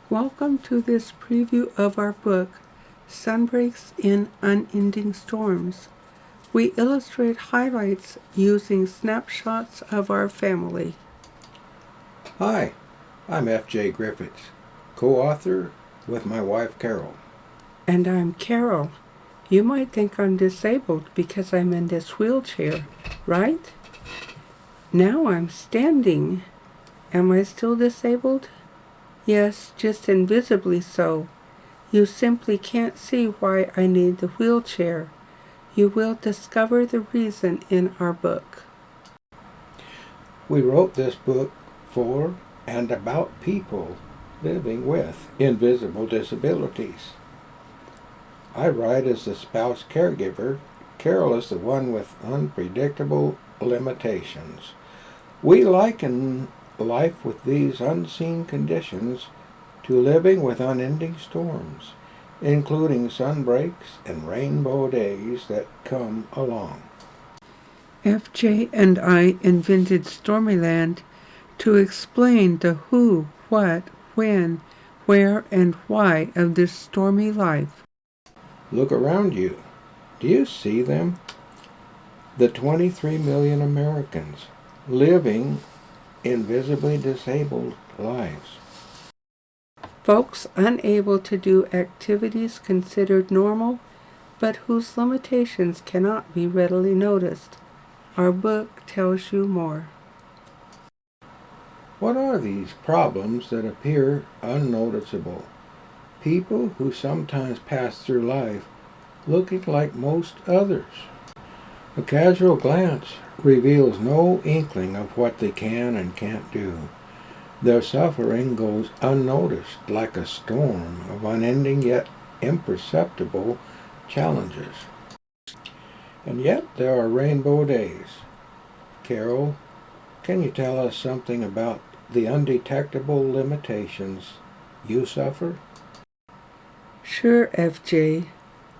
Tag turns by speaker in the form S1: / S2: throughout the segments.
S1: Welcome to this preview of our book, Sunbreaks in Unending Storms. We illustrate highlights using snapshots of our family.
S2: Hi, I'm FJ Griffitts, co-author with my wife Carole.
S1: And I'm Carole. You might think I'm disabled because I'm in this wheelchair, right? Now I'm standing. Am I still disabled? Yes, just invisibly so. You simply can't see why I need the wheelchair. You will discover the reason in our book.
S2: We wrote this book for and about people living with invisible disabilities. I write as the spouse caregiver. Carole is the one with unpredictable limitations. We liken life with these unseen conditions to living with unending storms, including sunbreaks and rainbow days that come along.
S1: FJ and I invented Stormyland to explain the who, what, when, where, and why of this stormy life.
S2: Look around you. Do you see them? The 23 million Americans living invisibly disabled lives.
S1: Folks unable to do activities considered normal, but whose limitations cannot be readily noticed. Our book tells you more.
S2: What are these problems that appear unnoticeable? People who sometimes pass through life looking like most others. A casual glance reveals no inkling of what they can and can't do. Their suffering goes unnoticed, like a storm of unending yet imperceptible challenges. And yet there are rainbow days. Carole, can you tell us something about the undetectable limitations you suffer?
S1: Sure, FJ.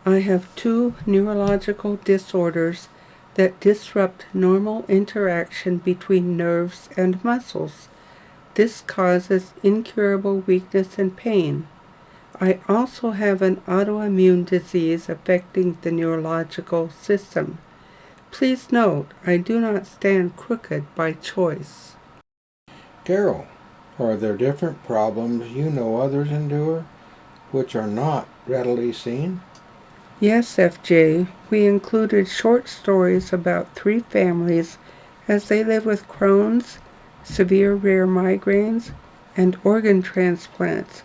S1: I have 2 neurological disorders that disrupt normal interaction between nerves and muscles. This causes incurable weakness and pain. I also have an autoimmune disease affecting the neurological system. Please note, I do not stand crooked by choice.
S2: Carole, are there different problems you know others endure, which are not readily seen?
S1: Yes, FJ, we included short stories about 3 families as they live with Crohn's, severe rare migraines, and organ transplants.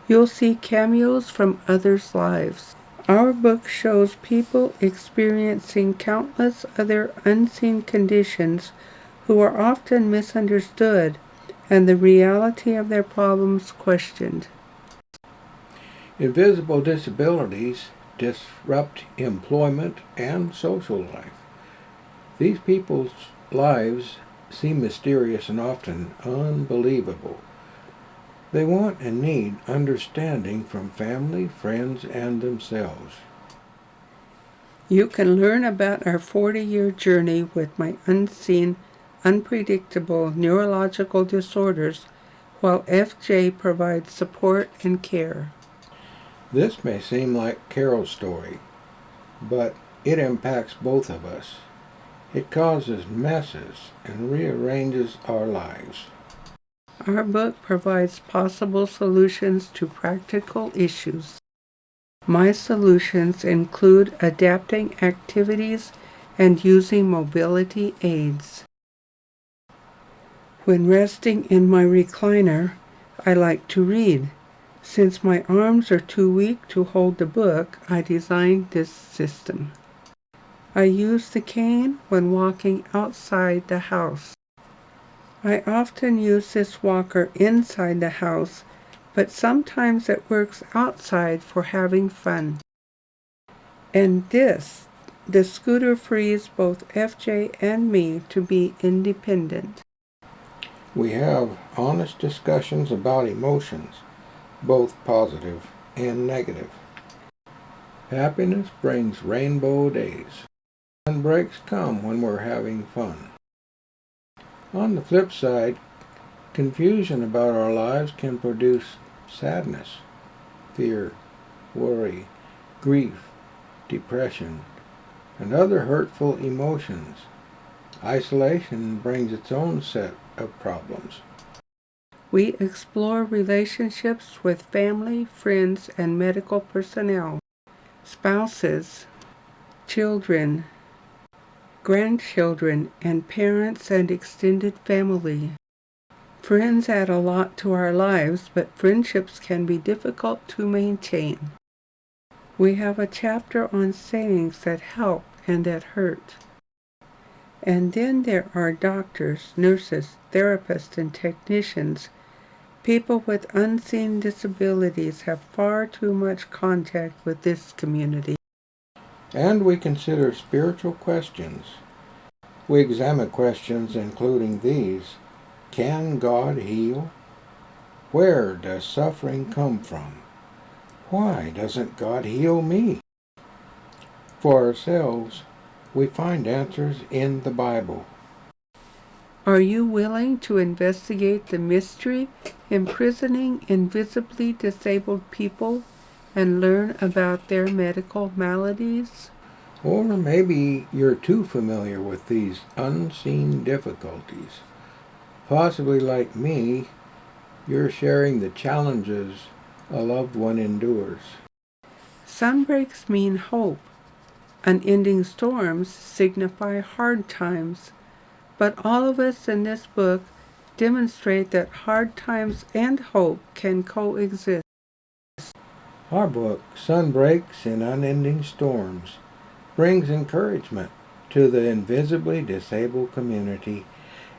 S1: You'll see cameos from others' lives. Our book shows people experiencing countless other unseen conditions who are often misunderstood and the reality of their problems questioned.
S2: Invisible disabilities disrupt employment and social life. These people's lives seem mysterious and often unbelievable. They want and need understanding from family, friends, and themselves.
S1: You can learn about our 40-year journey with my unseen, unpredictable neurological disorders while FJ provides support and care.
S2: This may seem like Carole's story, but it impacts both of us. It causes messes and rearranges our lives.
S1: Our book provides possible solutions to practical issues. My solutions include adapting activities and using mobility aids. When resting in my recliner, I like to read. Since my arms are too weak to hold the book, I designed this system. I use the cane when walking outside the house. I often use this walker inside the house, but sometimes it works outside for having fun. And this, the scooter frees both FJ and me to be independent.
S2: We have honest discussions about emotions, both positive and negative. Happiness brings rainbow days. And breaks come when we're having fun. On the flip side, confusion about our lives can produce sadness, fear, worry, grief, depression, and other hurtful emotions. Isolation brings its own set of problems.
S1: We explore relationships with family, friends, and medical personnel, spouses, children, grandchildren, and parents and extended family. Friends add a lot to our lives, but friendships can be difficult to maintain. We have a chapter on sayings that help and that hurt. And then there are doctors, nurses, therapists, and technicians. People with unseen disabilities have far too much contact with this community.
S2: And we consider spiritual questions. We examine questions including these. Can God heal? Where does suffering come from? Why doesn't God heal me? For ourselves, we find answers in the Bible.
S1: Are you willing to investigate the mystery imprisoning invisibly disabled people and learn about their medical maladies?
S2: Or maybe you're too familiar with these unseen difficulties. Possibly like me, you're sharing the challenges a loved one endures.
S1: Sunbreaks mean hope. Unending storms signify hard times. But all of us in this book demonstrate that hard times and hope can coexist.
S2: Our book, Sunbreaks in Unending Storms, brings encouragement to the invisibly disabled community.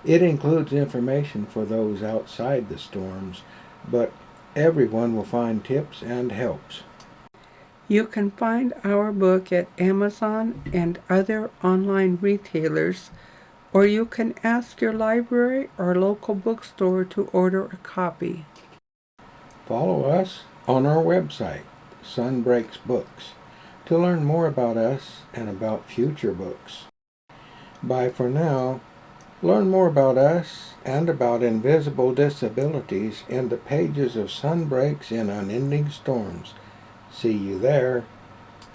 S2: It includes information for those outside the storms, but everyone will find tips and helps.
S1: You can find our book at Amazon and other online retailers, or you can ask your library or local bookstore to order a copy.
S2: Follow us on our website, Sunbreaks Books, to learn more about us and about future books. Bye for now. Learn more about us and about invisible disabilities in the pages of Sunbreaks in Unending Storms. See you there.